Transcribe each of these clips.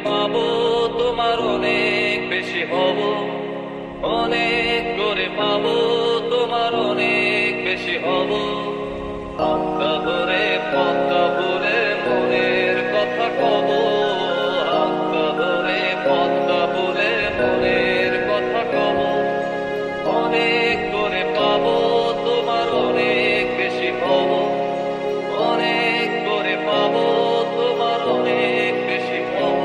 পাবো তোমার অনেক বেশি হব, অনেক করে পাবো তোমার অনেক বেশি হব। হাতটা ধরে পথটা ভুলে মনের কথা কব, হাতটা ধরে পথটা ভুলে মনের কথা কব। অনেক করে পাবো তোমার অনেক বেশি হব, অনেক করে পাবো তোমার অনেক বেশি হব।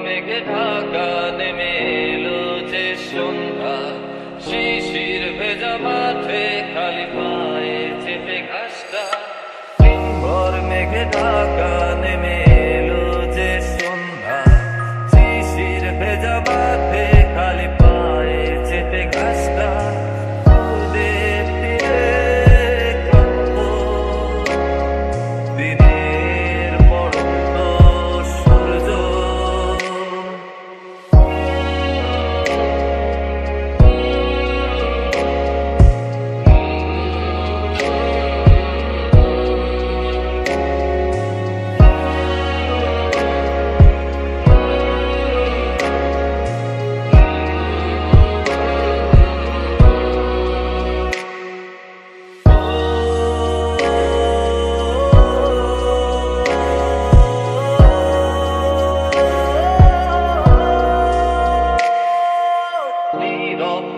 মেঘে ঢাকা নেমে এলো যে সন্ধ্যা, শিশির ভেজা মাঠে খালি পায়ে চেপে ঘাসটা। দিনভর মেঘে ঢাকা নেমে এলো যে সন্ধ্যা, শিশির ভেজা মাঠে খালি পায়ে চেপে ঘাসটা। নদীর তীরে ক্লান্ত দিনের পড়ন্ত সূর্য,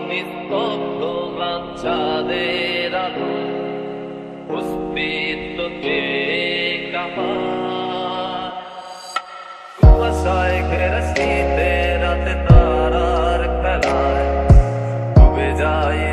নিস্তব্ধ চাঁদের আলো অস্তিত্বকে কাপা। কুয়াশায় ঘেরা শীতে রাতে তারার খেলায় ডুবে যায়